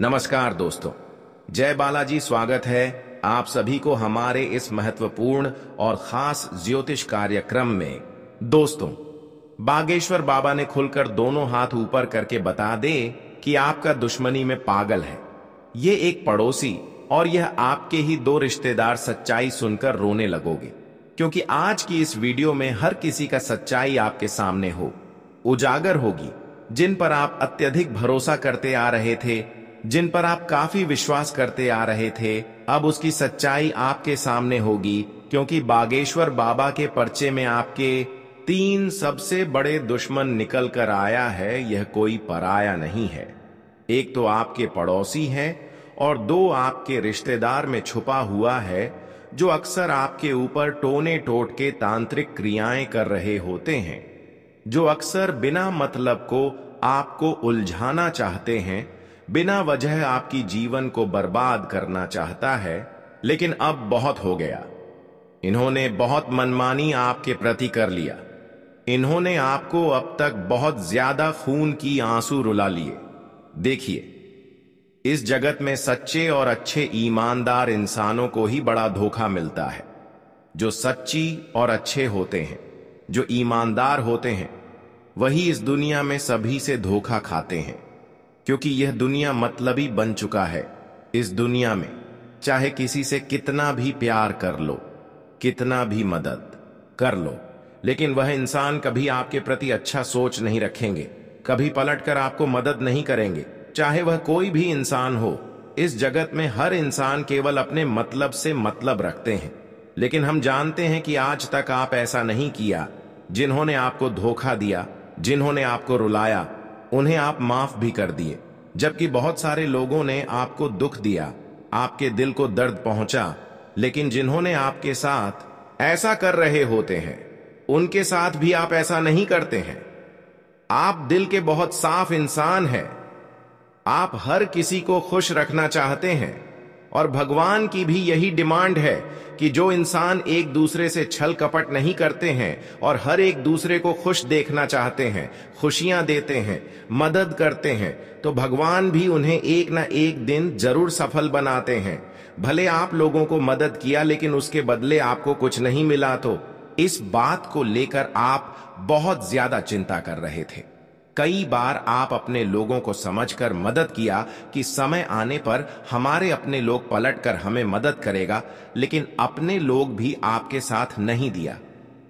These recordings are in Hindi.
नमस्कार दोस्तों, जय बालाजी। स्वागत है आप सभी को हमारे इस महत्वपूर्ण और खास ज्योतिष कार्यक्रम में। दोस्तों, बागेश्वर बाबा ने खुलकर दोनों हाथ ऊपर करके बता दे कि आपका दुश्मनी में पागल है। ये एक पड़ोसी और यह आपके ही दो रिश्तेदार सच्चाई सुनकर रोने लगोगे, क्योंकि आज की इस वीडियो में हर किसी का सच्चाई आपके सामने उजागर होगी। जिन पर आप अत्यधिक भरोसा करते आ रहे थे, जिन पर आप काफी विश्वास करते आ रहे थे, अब उसकी सच्चाई आपके सामने होगी, क्योंकि बागेश्वर बाबा के पर्चे में आपके 3 सबसे बड़े दुश्मन निकल कर आया है। यह कोई पराया नहीं है। एक तो आपके पड़ोसी है और 2 आपके रिश्तेदार में छुपा हुआ है, जो अक्सर आपके ऊपर टोने टोट के तांत्रिक क्रियाएं कर रहे होते हैं, जो अक्सर बिना मतलब को आपको उलझाना चाहते हैं, बिना वजह आपकी जीवन को बर्बाद करना चाहता है। लेकिन अब बहुत हो गया। इन्होंने बहुत मनमानी आपके प्रति कर लिया। इन्होंने आपको अब तक बहुत ज्यादा खून की आंसू रुला लिए। देखिए, इस जगत में सच्चे और अच्छे ईमानदार इंसानों को ही बड़ा धोखा मिलता है। जो सच्ची और अच्छे होते हैं, जो ईमानदार होते हैं, वही इस दुनिया में सभी से धोखा खाते हैं, क्योंकि यह दुनिया मतलबी बन चुका है। इस दुनिया में चाहे किसी से कितना भी प्यार कर लो, कितना भी मदद कर लो, लेकिन वह इंसान कभी आपके प्रति अच्छा सोच नहीं रखेंगे, कभी पलटकर आपको मदद नहीं करेंगे, चाहे वह कोई भी इंसान हो। इस जगत में हर इंसान केवल अपने मतलब से मतलब रखते हैं। लेकिन हम जानते हैं कि आज तक आप ऐसा नहीं किया। जिन्होंने आपको धोखा दिया, जिन्होंने आपको रुलाया, उन्हें आप माफ भी कर दिए। जबकि बहुत सारे लोगों ने आपको दुख दिया, आपके दिल को दर्द पहुंचा, लेकिन जिन्होंने आपके साथ ऐसा कर रहे होते हैं, उनके साथ भी आप ऐसा नहीं करते हैं। आप दिल के बहुत साफ इंसान हैं। आप हर किसी को खुश रखना चाहते हैं, और भगवान की भी यही डिमांड है कि जो इंसान एक दूसरे से छल कपट नहीं करते हैं और हर एक दूसरे को खुश देखना चाहते हैं, खुशियां देते हैं, मदद करते हैं, तो भगवान भी उन्हें एक ना एक दिन जरूर सफल बनाते हैं। भले आप लोगों को मदद किया, लेकिन उसके बदले आपको कुछ नहीं मिला, तो इस बात को लेकर आप बहुत ज्यादा चिंता कर रहे थे। कई बार आप अपने लोगों को समझकर मदद किया कि समय आने पर हमारे अपने लोग पलटकर हमें मदद करेगा, लेकिन अपने लोग भी आपके साथ नहीं दिया।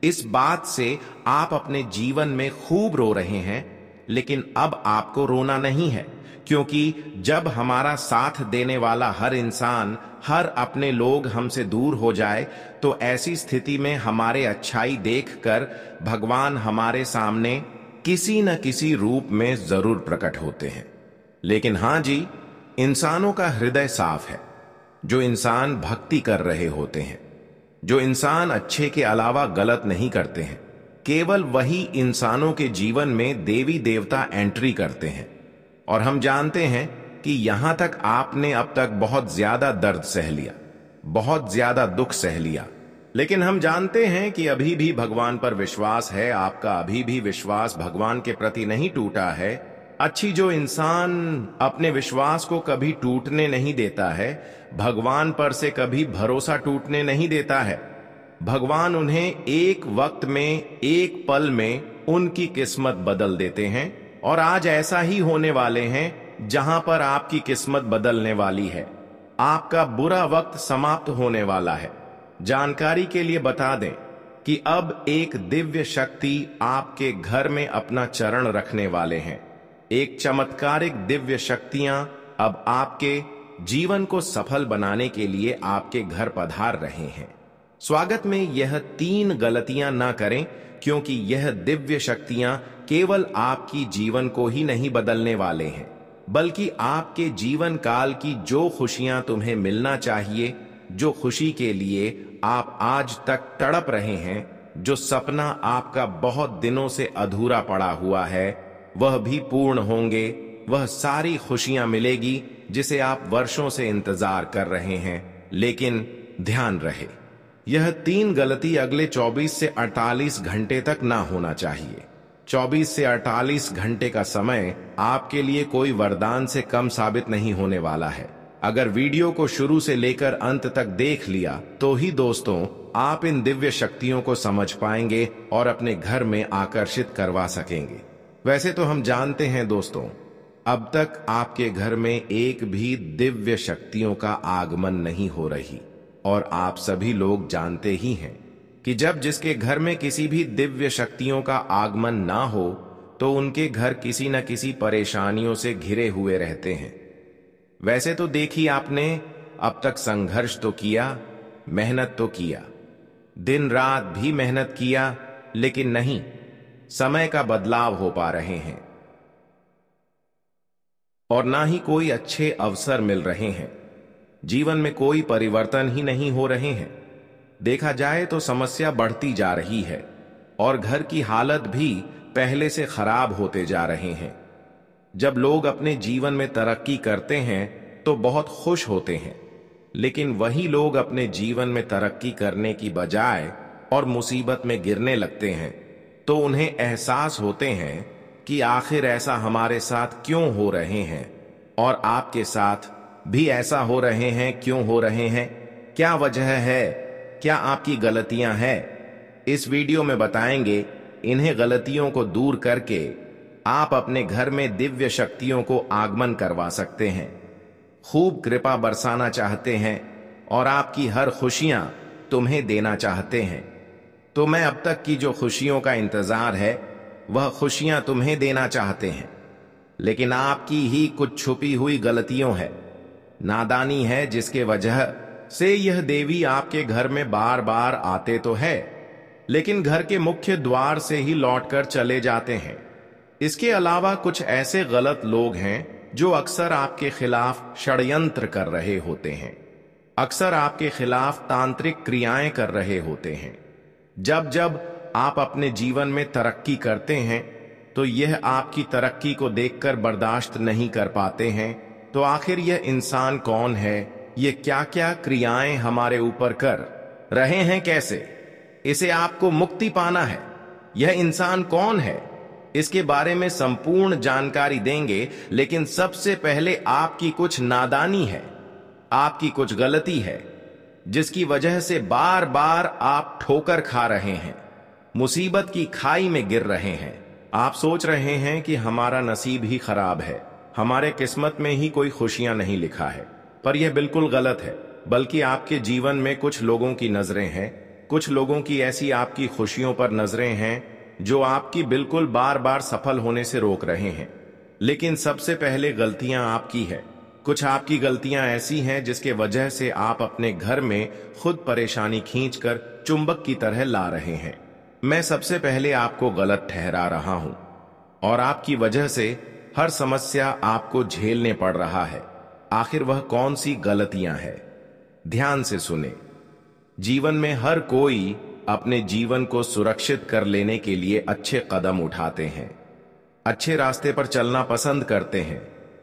इस बात से आप अपने जीवन में खूब रो रहे हैं, लेकिन अब आपको रोना नहीं है, क्योंकि जब हमारा साथ देने वाला हर इंसान, हर अपने लोग हमसे दूर हो जाए, तो ऐसी स्थिति में हमारे अच्छाई देखकर भगवान हमारे सामने किसी न किसी रूप में जरूर प्रकट होते हैं। लेकिन हां जी, इंसानों का हृदय साफ है। जो इंसान भक्ति कर रहे होते हैं, जो इंसान अच्छे के अलावा गलत नहीं करते हैं, केवल वही इंसानों के जीवन में देवी देवता एंट्री करते हैं। और हम जानते हैं कि यहां तक आपने अब तक बहुत ज्यादा दर्द सह लिया, बहुत ज्यादा दुख सह लिया, लेकिन हम जानते हैं कि अभी भी भगवान पर विश्वास है। आपका अभी भी विश्वास भगवान के प्रति नहीं टूटा है। अच्छी जो इंसान अपने विश्वास को कभी टूटने नहीं देता है, भगवान पर से कभी भरोसा टूटने नहीं देता है, भगवान उन्हें एक वक्त में, एक पल में उनकी किस्मत बदल देते हैं। और आज ऐसा ही होने वाले हैं, जहां पर आपकी किस्मत बदलने वाली है। आपका बुरा वक्त समाप्त होने वाला है। जानकारी के लिए बता दें कि अब एक दिव्य शक्ति आपके घर में अपना चरण रखने वाले हैं। एक चमत्कारिक दिव्य शक्तियां अब आपके जीवन को सफल बनाने के लिए आपके घर पधार रहे हैं। स्वागत में यह 3 गलतियां ना करें, क्योंकि यह दिव्य शक्तियां केवल आपकी जीवन को ही नहीं बदलने वाले हैं, बल्कि आपके जीवन काल की जो खुशियां तुम्हें मिलना चाहिए, जो खुशी के लिए आप आज तक तड़प रहे हैं, जो सपना आपका बहुत दिनों से अधूरा पड़ा हुआ है, वह भी पूर्ण होंगे। वह सारी खुशियां मिलेगी जिसे आप वर्षों से इंतजार कर रहे हैं। लेकिन ध्यान रहे, यह 3 गलती अगले 24 से 48 घंटे तक ना होना चाहिए। 24 से 48 घंटे का समय आपके लिए कोई वरदान से कम साबित नहीं होने वाला है। अगर वीडियो को शुरू से लेकर अंत तक देख लिया तो ही दोस्तों आप इन दिव्य शक्तियों को समझ पाएंगे और अपने घर में आकर्षित करवा सकेंगे। वैसे तो हम जानते हैं दोस्तों, अब तक आपके घर में एक भी दिव्य शक्तियों का आगमन नहीं हो रही, और आप सभी लोग जानते ही हैं कि जब जिसके घर में किसी भी दिव्य शक्तियों का आगमन ना हो तो उनके घर किसी न किसी परेशानियों से घिरे हुए रहते हैं। वैसे तो देखी आपने, अब तक संघर्ष तो किया, मेहनत तो किया, दिन रात भी मेहनत किया, लेकिन नहीं, समय का बदलाव हो पा रहे हैं और ना ही कोई अच्छे अवसर मिल रहे हैं। जीवन में कोई परिवर्तन ही नहीं हो रहे हैं। देखा जाए तो समस्या बढ़ती जा रही है और घर की हालत भी पहले से खराब होते जा रहे हैं। जब लोग अपने जीवन में तरक्की करते हैं तो बहुत खुश होते हैं, लेकिन वही लोग अपने जीवन में तरक्की करने की बजाय और मुसीबत में गिरने लगते हैं तो उन्हें एहसास होते हैं कि आखिर ऐसा हमारे साथ क्यों हो रहे हैं, और आपके साथ भी ऐसा हो रहे हैं। क्यों हो रहे हैं? क्या वजह है? क्या आपकी गलतियां हैं? इस वीडियो में बताएंगे। इन्हें गलतियों को दूर करके आप अपने घर में दिव्य शक्तियों को आगमन करवा सकते हैं, खूब कृपा बरसाना चाहते हैं और आपकी हर खुशियां तुम्हें देना चाहते हैं। तो मैं अब तक की जो खुशियों का इंतजार है वह खुशियां तुम्हें देना चाहते हैं, लेकिन आपकी ही कुछ छुपी हुई गलतियों है, नादानी है, जिसके वजह से यह देवी आपके घर में बार बार आते तो है, लेकिन घर के मुख्य द्वार से ही लौटकर चले जाते हैं। इसके अलावा कुछ ऐसे गलत लोग हैं जो अक्सर आपके खिलाफ षड्यंत्र कर रहे होते हैं, अक्सर आपके खिलाफ तांत्रिक क्रियाएं कर रहे होते हैं। जब जब आप अपने जीवन में तरक्की करते हैं तो यह आपकी तरक्की को देखकर बर्दाश्त नहीं कर पाते हैं। तो आखिर यह इंसान कौन है? ये क्या क्या क्रियाएं हमारे ऊपर कर रहे हैं? कैसे इसे आपको मुक्ति पाना है? यह इंसान कौन है? इसके बारे में संपूर्ण जानकारी देंगे, लेकिन सबसे पहले आपकी कुछ नादानी है, आपकी कुछ गलती है, जिसकी वजह से बार बार आप ठोकर खा रहे हैं, मुसीबत की खाई में गिर रहे हैं। आप सोच रहे हैं कि हमारा नसीब ही खराब है, हमारे किस्मत में ही कोई खुशियां नहीं लिखा है, पर यह बिल्कुल गलत है। बल्कि आपके जीवन में कुछ लोगों की नजरें हैं, कुछ लोगों की ऐसी आपकी खुशियों पर नजरें हैं जो आपकी बिल्कुल बार बार सफल होने से रोक रहे हैं। लेकिन सबसे पहले गलतियां आपकी है। कुछ आपकी गलतियां ऐसी हैं जिसके वजह से आप अपने घर में खुद परेशानी खींचकर चुंबक की तरह ला रहे हैं। मैं सबसे पहले आपको गलत ठहरा रहा हूं और आपकी वजह से हर समस्या आपको झेलने पड़ रहा है। आखिर वह कौन सी गलतियां हैं? ध्यान से सुने। जीवन में हर कोई अपने जीवन को सुरक्षित कर लेने के लिए अच्छे कदम उठाते हैं, अच्छे रास्ते पर चलना पसंद करते हैं,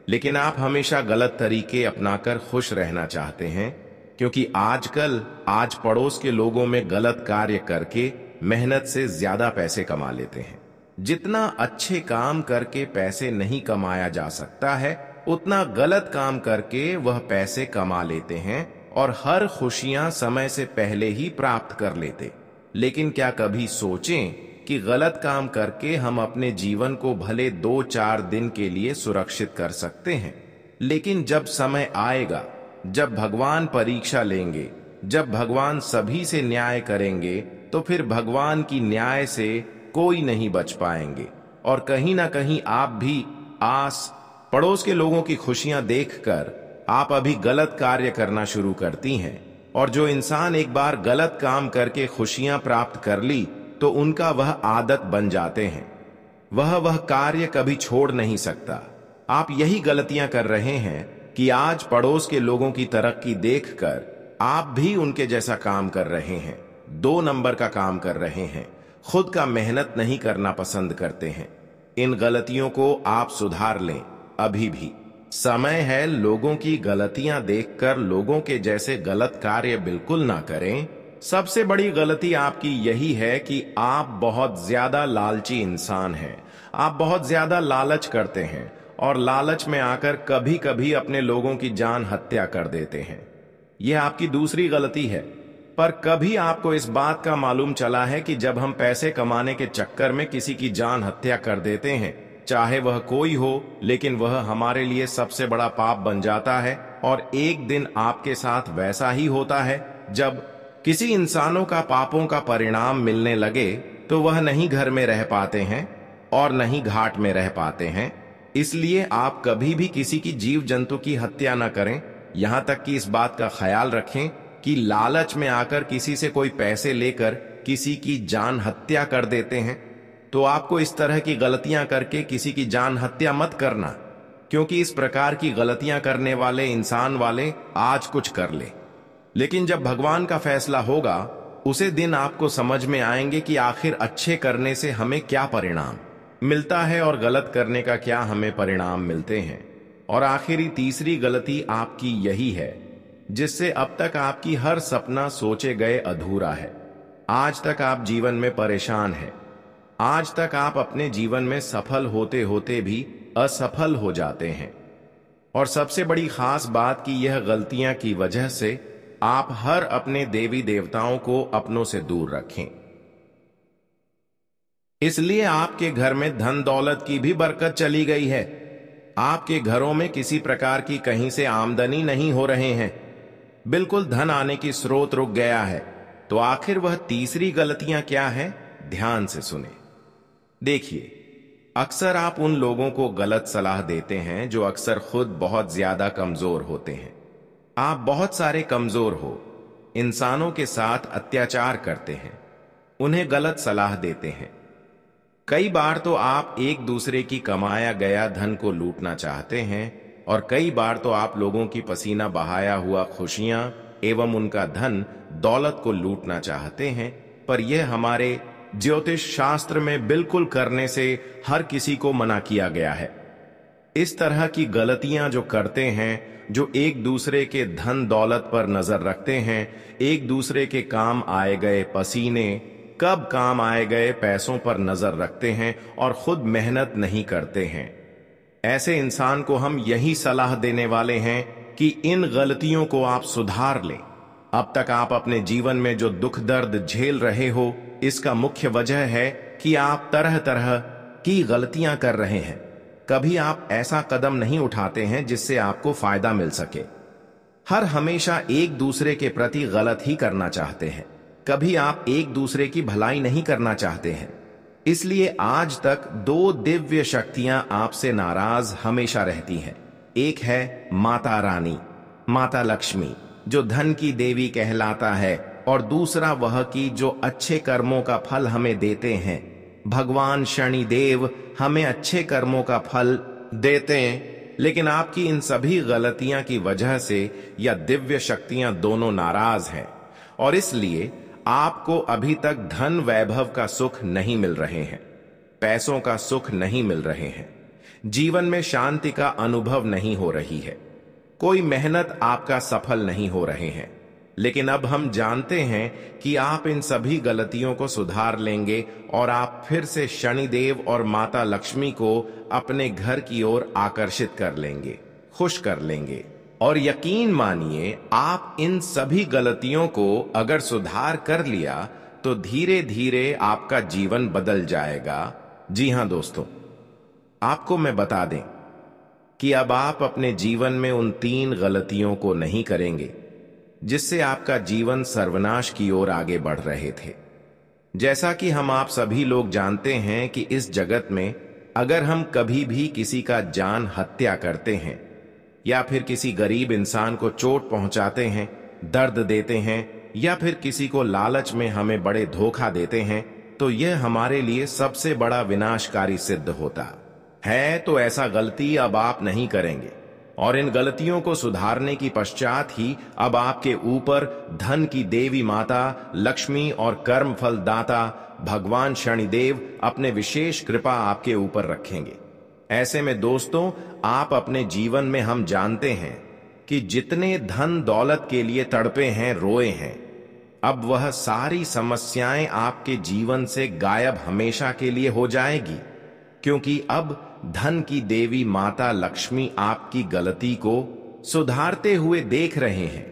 लेकिन आप हमेशा गलत तरीके अपनाकर खुश रहना चाहते हैं, क्योंकि आजकल आज पड़ोस के लोगों में गलत कार्य करके मेहनत से ज्यादा पैसे कमा लेते हैं। जितना अच्छे काम करके पैसे नहीं कमाया जा सकता है, उतना गलत काम करके वह पैसे कमा लेते हैं और हर खुशियां समय से पहले ही प्राप्त कर लेते। लेकिन क्या कभी सोचें कि गलत काम करके हम अपने जीवन को भले 2-4 दिन के लिए सुरक्षित कर सकते हैं, लेकिन जब समय आएगा, जब भगवान परीक्षा लेंगे, जब भगवान सभी से न्याय करेंगे, तो फिर भगवान की न्याय से कोई नहीं बच पाएंगे। और कहीं ना कहीं आप भी आस पड़ोस के लोगों की खुशियां देखकर आप अभी गलत कार्य करना शुरू करती हैं। और जो इंसान एक बार गलत काम करके खुशियां प्राप्त कर ली तो उनका वह आदत बन जाते हैं, वह कार्य कभी छोड़ नहीं सकता। आप यही गलतियां कर रहे हैं कि आज पड़ोस के लोगों की तरक्की देखकर आप भी उनके जैसा काम कर रहे हैं, 2 नंबर का काम कर रहे हैं, खुद का मेहनत नहीं करना पसंद करते हैं। इन गलतियों को आप सुधार लें। अभी भी समय है। लोगों की गलतियां देखकर लोगों के जैसे गलत कार्य बिल्कुल ना करें। सबसे बड़ी गलती आपकी यही है कि आप बहुत ज्यादा लालची इंसान हैं। आप बहुत ज्यादा लालच करते हैं और लालच में आकर कभी कभी अपने लोगों की जान हत्या कर देते हैं। यह आपकी दूसरी गलती है। पर कभी आपको इस बात का मालूम चला है कि जब हम पैसे कमाने के चक्कर में किसी की जान हत्या कर देते हैं, चाहे वह कोई हो, लेकिन वह हमारे लिए सबसे बड़ा पाप बन जाता है। और एक दिन आपके साथ वैसा ही होता है, जब किसी इंसानों का पापों का परिणाम मिलने लगे तो वह नहीं घर में रह पाते हैं और नहीं घाट में रह पाते हैं। इसलिए आप कभी भी किसी की जीव जंतु की हत्या न करें। यहां तक कि इस बात का ख्याल रखें कि लालच में आकर किसी से कोई पैसे लेकर किसी की जान हत्या कर देते हैं, तो आपको इस तरह की गलतियां करके किसी की जान हत्या मत करना, क्योंकि इस प्रकार की गलतियां करने वाले इंसान वाले आज कुछ कर ले, लेकिन जब भगवान का फैसला होगा उसे दिन आपको समझ में आएंगे कि आखिर अच्छे करने से हमें क्या परिणाम मिलता है और गलत करने का क्या हमें परिणाम मिलते हैं। और आखिरी तीसरी गलती आपकी यही है, जिससे अब तक आपकी हर सपना सोचे गए अधूरा है। आज तक आप जीवन में परेशान हैं। आज तक आप अपने जीवन में सफल होते होते भी असफल हो जाते हैं। और सबसे बड़ी खास बात की यह गलतियां की वजह से आप हर अपने देवी देवताओं को अपनों से दूर रखें। इसलिए आपके घर में धन दौलत की भी बरकत चली गई है। आपके घरों में किसी प्रकार की कहीं से आमदनी नहीं हो रहे हैं, बिल्कुल धन आने की स्रोत रुक गया है। तो आखिर वह तीसरी गलतियां क्या है, ध्यान से सुने। देखिए, अक्सर आप उन लोगों को गलत सलाह देते हैं जो अक्सर खुद बहुत ज्यादा कमजोर होते हैं। आप बहुत सारे कमजोर हो इंसानों के साथ अत्याचार करते हैं, उन्हें गलत सलाह देते हैं। कई बार तो आप एक दूसरे की कमाया गया धन को लूटना चाहते हैं, और कई बार तो आप लोगों की पसीना बहाया हुआ खुशियां एवं उनका धन दौलत को लूटना चाहते हैं। पर यह हमारे ज्योतिष शास्त्र में बिल्कुल करने से हर किसी को मना किया गया है। इस तरह की गलतियां जो करते हैं, जो एक दूसरे के धन दौलत पर नजर रखते हैं, एक दूसरे के काम आए गए पसीने, कब काम आए गए पैसों पर नजर रखते हैं और खुद मेहनत नहीं करते हैं, ऐसे इंसान को हम यही सलाह देने वाले हैं कि इन गलतियों को आप सुधार लें। अब तक आप अपने जीवन में जो दुख दर्द झेल रहे हो, इसका मुख्य वजह है कि आप तरह तरह की गलतियां कर रहे हैं। कभी आप ऐसा कदम नहीं उठाते हैं जिससे आपको फायदा मिल सके। हर हमेशा एक दूसरे के प्रति गलत ही करना चाहते हैं। कभी आप एक दूसरे की भलाई नहीं करना चाहते हैं। इसलिए आज तक दो दिव्य शक्तियां आपसे नाराज हमेशा रहती हैं। एक है माता रानी, माता लक्ष्मी, जो धन की देवी कहलाता है, और दूसरा वह की जो अच्छे कर्मों का फल हमें देते हैं। भगवान शनिदेव हमें अच्छे कर्मों का फल देते हैं, लेकिन आपकी इन सभी गलतियां की वजह से यह दिव्य शक्तियां दोनों नाराज हैं, और इसलिए आपको अभी तक धन वैभव का सुख नहीं मिल रहे हैं, पैसों का सुख नहीं मिल रहे हैं, जीवन में शांति का अनुभव नहीं हो रही है, कोई मेहनत आपका सफल नहीं हो रहे हैं। लेकिन अब हम जानते हैं कि आप इन सभी गलतियों को सुधार लेंगे और आप फिर से शनिदेव और माता लक्ष्मी को अपने घर की ओर आकर्षित कर लेंगे, खुश कर लेंगे। और यकीन मानिए, आप इन सभी गलतियों को अगर सुधार कर लिया तो धीरे धीरे आपका जीवन बदल जाएगा। जी हां दोस्तों, आपको मैं बता दें कि अब आप अपने जीवन में उन 3 गलतियों को नहीं करेंगे जिससे आपका जीवन सर्वनाश की ओर आगे बढ़ रहे थे। जैसा कि हम आप सभी लोग जानते हैं कि इस जगत में अगर हम कभी भी किसी का जान हत्या करते हैं या फिर किसी गरीब इंसान को चोट पहुंचाते हैं, दर्द देते हैं, या फिर किसी को लालच में हमें बड़े धोखा देते हैं, तो यह हमारे लिए सबसे बड़ा विनाशकारी सिद्ध होता है। तो ऐसा गलती अब आप नहीं करेंगे, और इन गलतियों को सुधारने की पश्चात ही अब आपके ऊपर धन की देवी माता लक्ष्मी और कर्म फल दाता भगवान शनिदेव अपने विशेष कृपा आपके ऊपर रखेंगे। ऐसे में दोस्तों, आप अपने जीवन में, हम जानते हैं कि जितने धन दौलत के लिए तड़पे हैं, रोए हैं, अब वह सारी समस्याएं आपके जीवन से गायब हमेशा के लिए हो जाएगी, क्योंकि अब धन की देवी माता लक्ष्मी आपकी गलती को सुधारते हुए देख रहे हैं।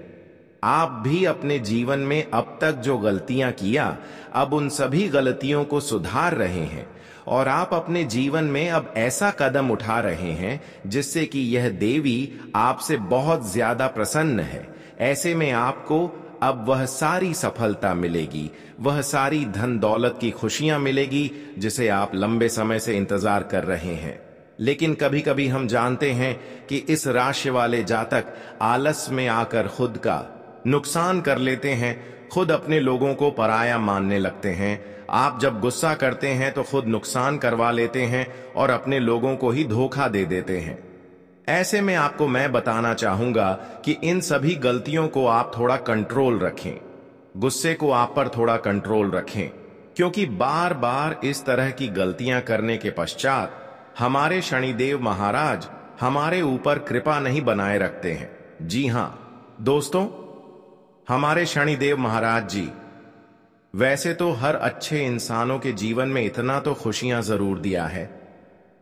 आप भी अपने जीवन में अब तक जो गलतियां किया, अब उन सभी गलतियों को सुधार रहे हैं और आप अपने जीवन में अब ऐसा कदम उठा रहे हैं जिससे कि यह देवी आपसे बहुत ज्यादा प्रसन्न है। ऐसे में आपको अब वह सारी सफलता मिलेगी, वह सारी धन दौलत की खुशियां मिलेगी जिसे आप लंबे समय से इंतजार कर रहे हैं। लेकिन कभी कभी हम जानते हैं कि इस राशि वाले जातक आलस में आकर खुद का नुकसान कर लेते हैं, खुद अपने लोगों को पराया मानने लगते हैं। आप जब गुस्सा करते हैं तो खुद नुकसान करवा लेते हैं और अपने लोगों को ही धोखा दे देते हैं। ऐसे में आपको मैं बताना चाहूंगा कि इन सभी गलतियों को आप थोड़ा कंट्रोल रखें, गुस्से को आप पर थोड़ा कंट्रोल रखें, क्योंकि बार बार इस तरह की गलतियां करने के पश्चात हमारे शनिदेव महाराज हमारे ऊपर कृपा नहीं बनाए रखते हैं। जी हां दोस्तों, हमारे शनिदेव महाराज जी वैसे तो हर अच्छे इंसानों के जीवन में इतना तो खुशियां जरूर दिया है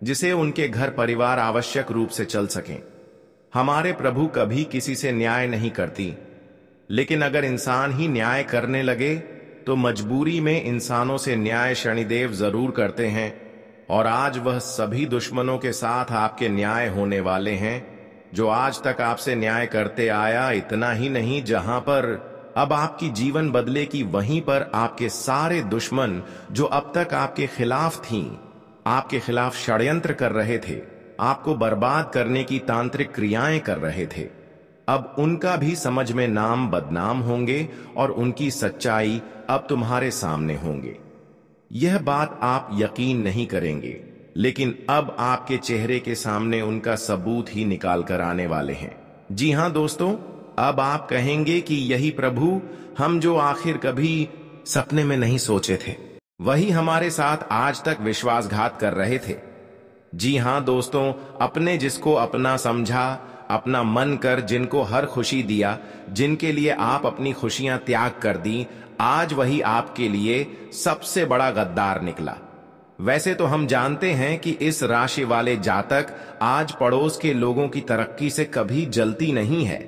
जिसे उनके घर परिवार आवश्यक रूप से चल सकें। हमारे प्रभु कभी किसी से न्याय नहीं करती, लेकिन अगर इंसान ही न्याय करने लगे तो मजबूरी में इंसानों से न्याय शनिदेव जरूर करते हैं। और आज वह सभी दुश्मनों के साथ आपके न्याय होने वाले हैं जो आज तक आपसे न्याय करते आया। इतना ही नहीं, जहां पर अब आपकी जीवन बदले की वहीं पर आपके सारे दुश्मन जो अब तक आपके खिलाफ थीं, आपके खिलाफ षड्यंत्र कर रहे थे, आपको बर्बाद करने की तांत्रिक क्रियाएं कर रहे थे, अब उनका भी समझ में नाम बदनाम होंगे और उनकी सच्चाई अब तुम्हारे सामने होंगे। यह बात आप यकीन नहीं करेंगे, लेकिन अब आपके चेहरे के सामने उनका सबूत ही निकाल कर आने वाले हैं। जी हां दोस्तों, अब आप कहेंगे कि यही प्रभु हम जो आखिर कभी सपने में नहीं सोचे थे, वही हमारे साथ आज तक विश्वासघात कर रहे थे। जी हां दोस्तों, अपने जिसको अपना समझा, अपना मन कर जिनको हर खुशी दिया, जिनके लिए आप अपनी खुशियां त्याग कर दी, आज वही आपके लिए सबसे बड़ा गद्दार निकला। वैसे तो हम जानते हैं कि इस राशि वाले जातक आज पड़ोस के लोगों की तरक्की से कभी जलती नहीं है।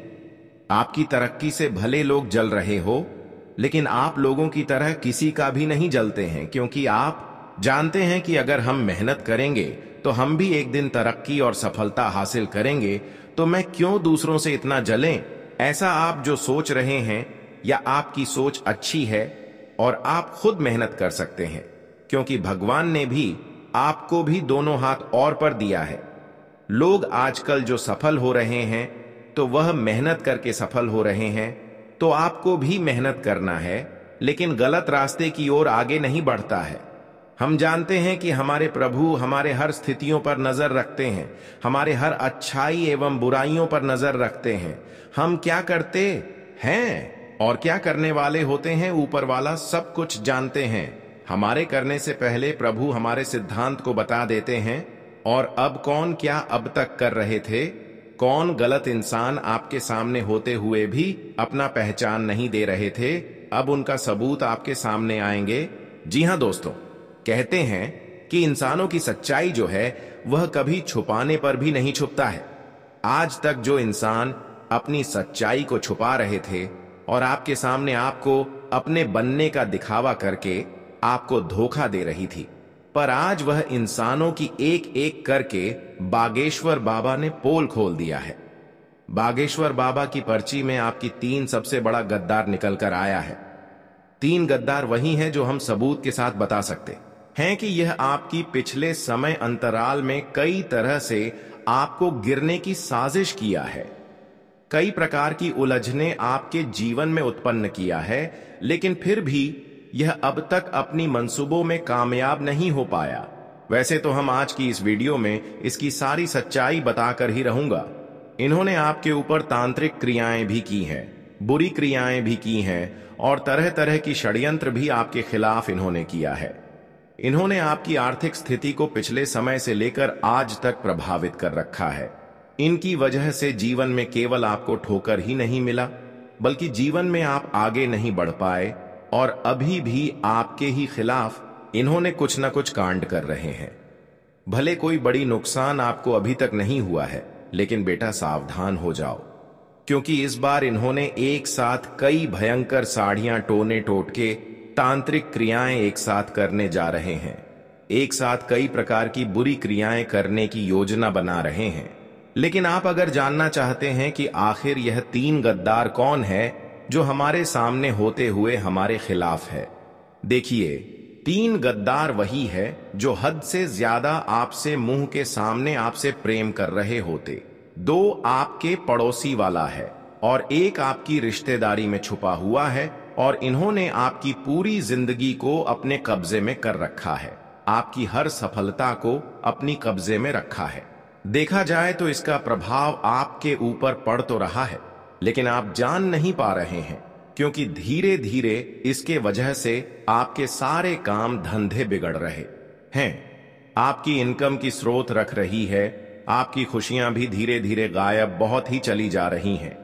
आपकी तरक्की से भले लोग जल रहे हो, लेकिन आप लोगों की तरह किसी का भी नहीं जलते हैं, क्योंकि आप जानते हैं कि अगर हम मेहनत करेंगे तो हम भी एक दिन तरक्की और सफलता हासिल करेंगे। तो मैं क्यों दूसरों से इतना जलें? ऐसा आप जो सोच रहे हैं या आपकी सोच अच्छी है और आप खुद मेहनत कर सकते हैं, क्योंकि भगवान ने भी आपको भी दोनों हाथ और पर दिया है। लोग आजकल जो सफल हो रहे हैं तो वह मेहनत करके सफल हो रहे हैं, तो आपको भी मेहनत करना है, लेकिन गलत रास्ते की ओर आगे नहीं बढ़ता है। हम जानते हैं कि हमारे प्रभु हमारे हर स्थितियों पर नजर रखते हैं, हमारे हर अच्छाई एवं बुराइयों पर नजर रखते हैं। हम क्या करते हैं और क्या करने वाले होते हैं, ऊपर वाला सब कुछ जानते हैं। हमारे करने से पहले प्रभु हमारे सिद्धांत को बता देते हैं। और अब कौन क्या अब तक कर रहे थे, कौन गलत इंसान आपके सामने होते हुए भी अपना पहचान नहीं दे रहे थे, अब उनका सबूत आपके सामने आएंगे। जी हां दोस्तों, कहते हैं कि इंसानों की सच्चाई जो है वह कभी छुपाने पर भी नहीं छुपता है। आज तक जो इंसान अपनी सच्चाई को छुपा रहे थे और आपके सामने आपको अपने बनने का दिखावा करके आपको धोखा दे रही थी, पर आज वह इंसानों की एक एक करके बागेश्वर बाबा ने पोल खोल दिया है। बागेश्वर बाबा की पर्ची में आपकी 3 सबसे बड़ा गद्दार निकल कर आया है। 3 गद्दार वही हैं जो हम सबूत के साथ बता सकते हैं कि यह आपकी पिछले समय अंतराल में कई तरह से आपको गिरने की साजिश किया है, कई प्रकार की उलझने आपके जीवन में उत्पन्न किया है, लेकिन फिर भी यह अब तक अपनी मंसूबों में कामयाब नहीं हो पाया। वैसे तो हम आज की इस वीडियो में इसकी सारी सच्चाई बताकर ही रहूंगा। इन्होंने आपके ऊपर तांत्रिक क्रियाएं भी की हैं, बुरी क्रियाएं भी की हैं और तरह तरह की षड्यंत्र भी आपके खिलाफ इन्होंने किया है। इन्होंने आपकी आर्थिक स्थिति को पिछले समय से लेकर आज तक प्रभावित कर रखा है। इनकी वजह से जीवन में केवल आपको ठोकर ही नहीं मिला, बल्कि जीवन में आप आगे नहीं बढ़ पाए और अभी भी आपके ही खिलाफ इन्होंने कुछ न कुछ कांड कर रहे हैं। भले कोई बड़ी नुकसान आपको अभी तक नहीं हुआ है, लेकिन बेटा सावधान हो जाओ, क्योंकि इस बार इन्होंने एक साथ कई भयंकर साड़ियां टोने टोटके तांत्रिक क्रियाएं एक साथ करने जा रहे हैं। एक साथ कई प्रकार की बुरी क्रियाएं करने की योजना बना रहे हैं। लेकिन आप अगर जानना चाहते हैं कि आखिर यह 3 गद्दार कौन है जो हमारे सामने होते हुए हमारे खिलाफ है, देखिए 3 गद्दार वही है जो हद से ज्यादा आपसे मुंह के सामने आपसे प्रेम कर रहे होते। 2 आपके पड़ोसी वाला है और 1 आपकी रिश्तेदारी में छुपा हुआ है, और इन्होंने आपकी पूरी जिंदगी को अपने कब्जे में कर रखा है, आपकी हर सफलता को अपनी कब्जे में रखा है। देखा जाए तो इसका प्रभाव आपके ऊपर पड़ तो रहा है, लेकिन आप जान नहीं पा रहे हैं, क्योंकि धीरे धीरे इसके वजह से आपके सारे काम धंधे बिगड़ रहे हैं। आपकी इनकम की स्रोत रख रही है, आपकी खुशियां भी धीरे धीरे गायब बहुत ही चली जा रही हैं।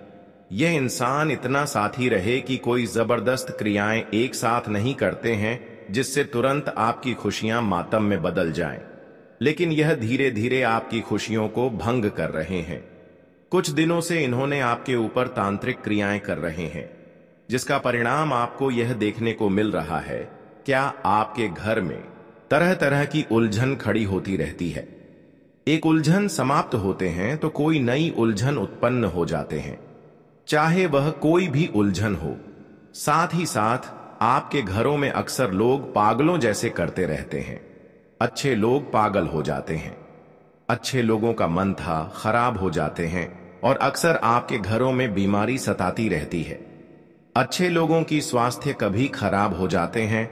यह इंसान इतना साथी रहे कि कोई जबरदस्त क्रियाएं एक साथ नहीं करते हैं जिससे तुरंत आपकी खुशियां मातम में बदल जाएं, लेकिन यह धीरे धीरे आपकी खुशियों को भंग कर रहे हैं। कुछ दिनों से इन्होंने आपके ऊपर तांत्रिक क्रियाएं कर रहे हैं, जिसका परिणाम आपको यह देखने को मिल रहा है, क्या आपके घर में तरह तरह की उलझन खड़ी होती रहती है। एक उलझन समाप्त होते हैं तो कोई नई उलझन उत्पन्न हो जाते हैं, चाहे वह कोई भी उलझन हो। साथ ही साथ आपके घरों में अक्सर लोग पागलों जैसे करते रहते हैं। अच्छे लोग पागल हो जाते हैं, अच्छे लोगों का मन था खराब हो जाते हैं, और अक्सर आपके घरों में बीमारी सताती रहती है। अच्छे लोगों की स्वास्थ्य कभी खराब हो जाते हैं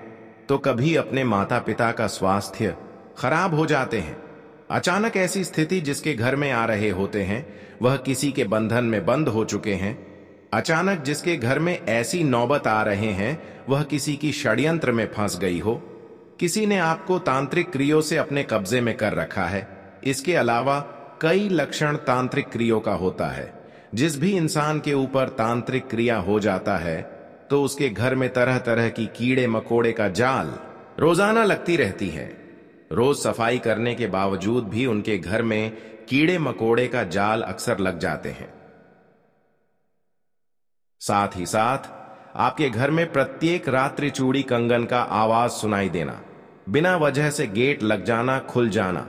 तो कभी अपने माता पिता का स्वास्थ्य खराब हो जाते हैं। अचानक ऐसी स्थिति जिसके घर में आ रहे होते हैं वह किसी के बंधन में बंद हो चुके हैं। अचानक जिसके घर में ऐसी नौबत आ रहे हैं वह किसी की षड्यंत्र में फंस गई हो, किसी ने आपको तांत्रिक क्रियों से अपने कब्जे में कर रखा है। इसके अलावा कई लक्षण तांत्रिक क्रियों का होता है। जिस भी इंसान के ऊपर तांत्रिक क्रिया हो जाता है तो उसके घर में तरह तरह की कीड़े मकोड़े का जाल रोजाना लगती रहती है। रोज सफाई करने के बावजूद भी उनके घर में कीड़े मकोड़े का जाल अक्सर लग जाते हैं। साथ ही साथ आपके घर में प्रत्येक रात्रि चूड़ी कंगन का आवाज सुनाई देना, बिना वजह से गेट लग जाना खुल जाना,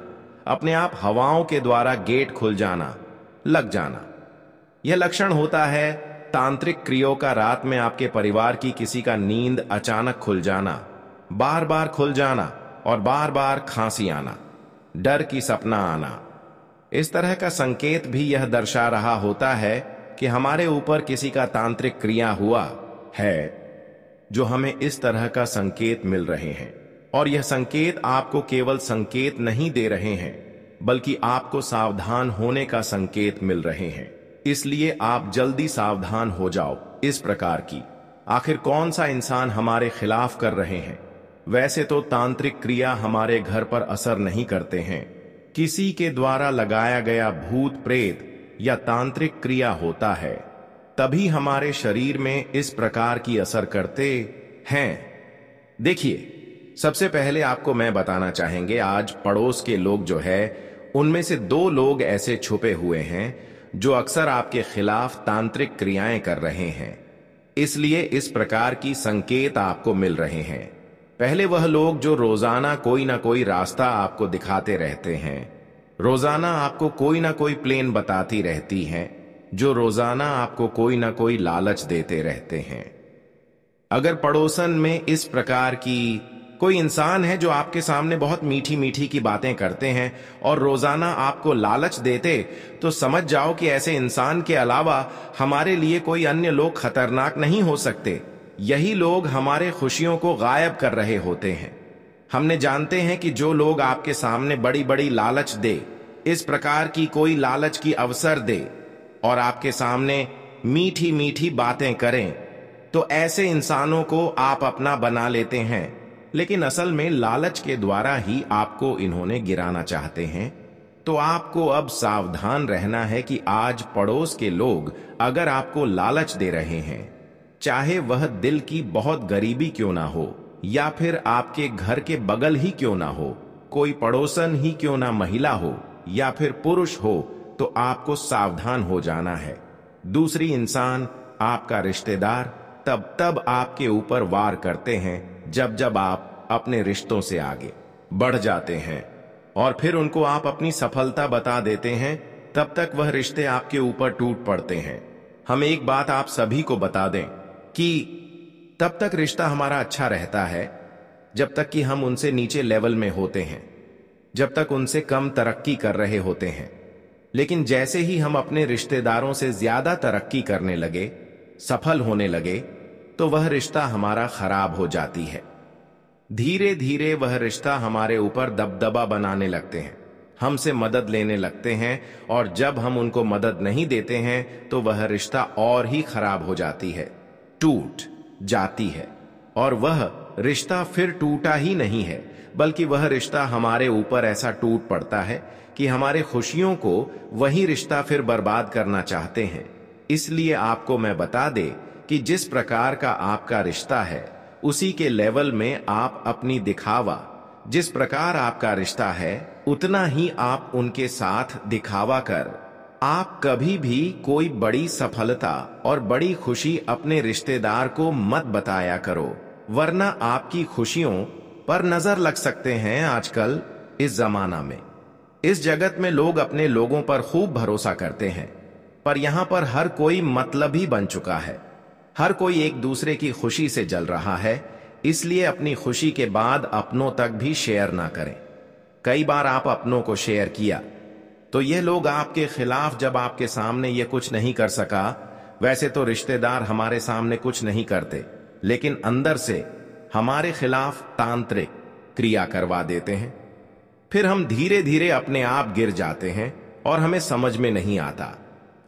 अपने आप हवाओं के द्वारा गेट खुल जाना लग जाना, यह लक्षण होता है तांत्रिक क्रियों का। रात में आपके परिवार की किसी का नींद अचानक खुल जाना, बार बार खुल जाना और बार बार खांसी आना, डर की सपना आना, इस तरह का संकेत भी यह दर्शा रहा होता है कि हमारे ऊपर किसी का तांत्रिक क्रिया हुआ है, जो हमें इस तरह का संकेत मिल रहे हैं। और यह संकेत आपको केवल संकेत नहीं दे रहे हैं, बल्कि आपको सावधान होने का संकेत मिल रहे हैं। इसलिए आप जल्दी सावधान हो जाओ इस प्रकार की। आखिर कौन सा इंसान हमारे खिलाफ कर रहे हैं? वैसे तो तांत्रिक क्रिया हमारे घर पर असर नहीं करते हैं, किसी के द्वारा लगाया गया भूत प्रेत या तांत्रिक क्रिया होता है, तभी हमारे शरीर में इस प्रकार की असर करते हैं। देखिए, सबसे पहले आपको मैं बताना चाहेंगे, आज पड़ोस के लोग जो है उनमें से 2 लोग ऐसे छुपे हुए हैं जो अक्सर आपके खिलाफ तांत्रिक क्रियाएं कर रहे हैं, इसलिए इस प्रकार की संकेत आपको मिल रहे हैं। पहले वह लोग जो रोजाना कोई ना कोई रास्ता आपको दिखाते रहते हैं, रोजाना आपको कोई ना कोई प्लेन बताती रहती हैं, जो रोजाना आपको कोई ना कोई लालच देते रहते हैं। अगर पड़ोसन में इस प्रकार की कोई इंसान है जो आपके सामने बहुत मीठी मीठी की बातें करते हैं और रोजाना आपको लालच देते, तो समझ जाओ कि ऐसे इंसान के अलावा हमारे लिए कोई अन्य लोग खतरनाक नहीं हो सकते। यही लोग हमारे खुशियों को गायब कर रहे होते हैं। हमने जानते हैं कि जो लोग आपके सामने बड़ी बड़ी लालच दे, इस प्रकार की कोई लालच की अवसर दे और आपके सामने मीठी मीठी बातें करें, तो ऐसे इंसानों को आप अपना बना लेते हैं। लेकिन असल में लालच के द्वारा ही आपको इन्होंने गिराना चाहते हैं। तो तो आपको अब सावधान रहना है कि आज पड़ोस के लोग अगर आपको लालच दे रहे हैं, चाहे वह दिल की बहुत गरीबी क्यों ना हो या फिर आपके घर के बगल ही क्यों ना हो, कोई पड़ोसन ही क्यों ना महिला हो या फिर पुरुष हो, तो आपको सावधान हो जाना है। दूसरी इंसान, आपका रिश्तेदार तब आपके ऊपर वार करते हैं जब जब आप अपने रिश्तों से आगे बढ़ जाते हैं और फिर उनको आप अपनी सफलता बता देते हैं, तब तक वह रिश्ते आपके ऊपर टूट पड़ते हैं। हम एक बात आप सभी को बता दें कि तब तक रिश्ता हमारा अच्छा रहता है जब तक कि हम उनसे नीचे लेवल में होते हैं, जब तक उनसे कम तरक्की कर रहे होते हैं। लेकिन जैसे ही हम अपने रिश्तेदारों से ज्यादा तरक्की करने लगे, सफल होने लगे, तो वह रिश्ता हमारा खराब हो जाती है। धीरे धीरे वह रिश्ता हमारे ऊपर दबदबा बनाने लगते हैं, हमसे मदद लेने लगते हैं, और जब हम उनको मदद नहीं देते हैं तो वह रिश्ता और ही खराब हो जाती है, टूट जाती है। और वह रिश्ता फिर टूटा ही नहीं है, बल्कि वह रिश्ता हमारे ऊपर ऐसा टूट पड़ता है कि हमारे खुशियों को वही रिश्ता फिर बर्बाद करना चाहते हैं। इसलिए आपको मैं बता दे कि जिस प्रकार का आपका रिश्ता है उसी के लेवल में आप अपनी दिखावा, जिस प्रकार आपका रिश्ता है उतना ही आप उनके साथ दिखावा कर आप कभी भी कोई बड़ी सफलता और बड़ी खुशी अपने रिश्तेदार को मत बताया करो, वरना आपकी खुशियों पर नजर लग सकते हैं। आजकल इस जमाना में, इस जगत में लोग अपने लोगों पर खूब भरोसा करते हैं, पर यहां पर हर कोई मतलबी बन चुका है। हर कोई एक दूसरे की खुशी से जल रहा है, इसलिए अपनी खुशी के बाद अपनों तक भी शेयर ना करें। कई बार आप अपनों को शेयर किया तो ये लोग आपके खिलाफ, जब आपके सामने ये कुछ नहीं कर सका, वैसे तो रिश्तेदार हमारे सामने कुछ नहीं करते, लेकिन अंदर से हमारे खिलाफ तांत्रिक क्रिया करवा देते हैं। फिर हम धीरे धीरे अपने आप गिर जाते हैं और हमें समझ में नहीं आता।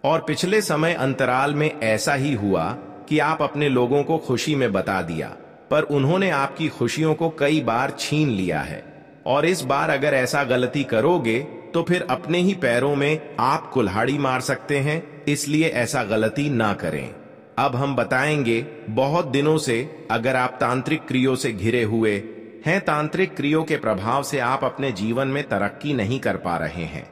और पिछले समय अंतराल में ऐसा ही हुआ कि आप अपने लोगों को खुशी में बता दिया, पर उन्होंने आपकी खुशियों को कई बार छीन लिया है। और इस बार अगर ऐसा गलती करोगे तो फिर अपने ही पैरों में आप कुल्हाड़ी मार सकते हैं, इसलिए ऐसा गलती ना करें। अब हम बताएंगे, बहुत दिनों से अगर आप तांत्रिक क्रियों से घिरे हुए हैं, तांत्रिक क्रियों के प्रभाव से आप अपने जीवन में तरक्की नहीं कर पा रहे हैं,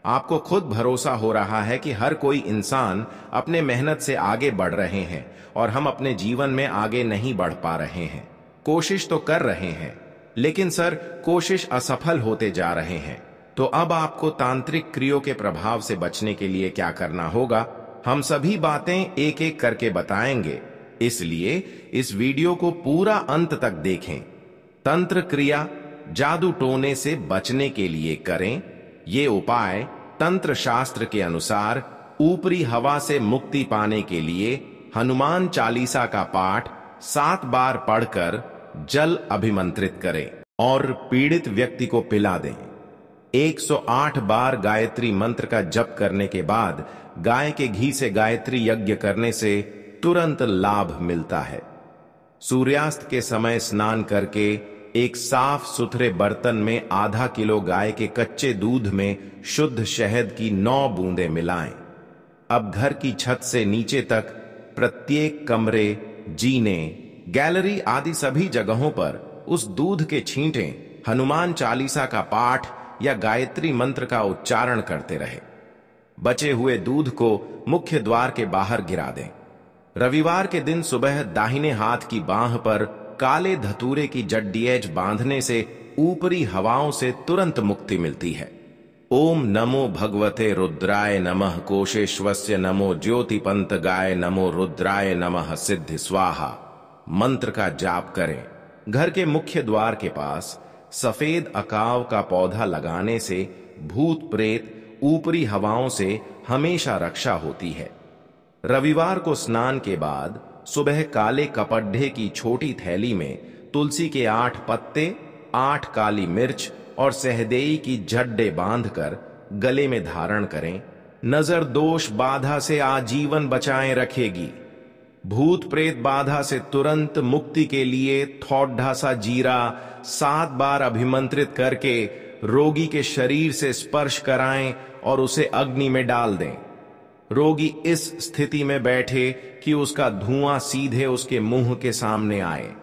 आपको खुद भरोसा हो रहा है कि हर कोई इंसान अपने मेहनत से आगे बढ़ रहे हैं और हम अपने जीवन में आगे नहीं बढ़ पा रहे हैं। कोशिश तो कर रहे हैं, लेकिन सर कोशिश असफल होते जा रहे हैं। तो अब आपको तांत्रिक क्रियों के प्रभाव से बचने के लिए क्या करना होगा, हम सभी बातें एक एक करके बताएंगे, इसलिए इस वीडियो को पूरा अंत तक देखें। तंत्र क्रिया जादू टोने से बचने के लिए करें ये उपाय तंत्र शास्त्र के अनुसार ऊपरी हवा से मुक्ति पाने के लिए हनुमान चालीसा का पाठ 7 बार पढ़कर जल अभिमंत्रित करें और पीड़ित व्यक्ति को पिला दें। 108 बार गायत्री मंत्र का जप करने के बाद गाय के घी से गायत्री यज्ञ करने से तुरंत लाभ मिलता है। सूर्यास्त के समय स्नान करके एक साफ सुथरे बर्तन में आधा किलो गाय के कच्चे दूध में शुद्ध शहद की 9 बूंदें मिलाएं। अब घर की छत से नीचे तक प्रत्येक कमरे, जीने, गैलरी आदि सभी जगहों पर उस दूध के छींटे हनुमान चालीसा का पाठ या गायत्री मंत्र का उच्चारण करते रहे। बचे हुए दूध को मुख्य द्वार के बाहर गिरा दें। रविवार के दिन सुबह दाहिने हाथ की बांह पर काले धतूरे की जड्डीएज बांधने से ऊपरी हवाओं से तुरंत मुक्ति मिलती है। ओम नमो भगवते रुद्राय नमः कोशेश्वस्य नमो ज्योतिपंत गाय नमो रुद्राय नमः सिद्धि स्वाहा मंत्र का जाप करें। घर के मुख्य द्वार के पास सफेद अकाव का पौधा लगाने से भूत प्रेत ऊपरी हवाओं से हमेशा रक्षा होती है। रविवार को स्नान के बाद सुबह काले कपड्ढे की छोटी थैली में तुलसी के 8 पत्ते, 8 काली मिर्च और सहदेई की झड्डे बांधकर गले में धारण करें। नजर दोष बाधा से आजीवन बचाए रखेगी। भूत प्रेत बाधा से तुरंत मुक्ति के लिए थोड़ा सा जीरा 7 बार अभिमंत्रित करके रोगी के शरीर से स्पर्श कराएं और उसे अग्नि में डाल दें। रोगी इस स्थिति में बैठे कि उसका धुआं सीधे उसके मुंह के सामने आए।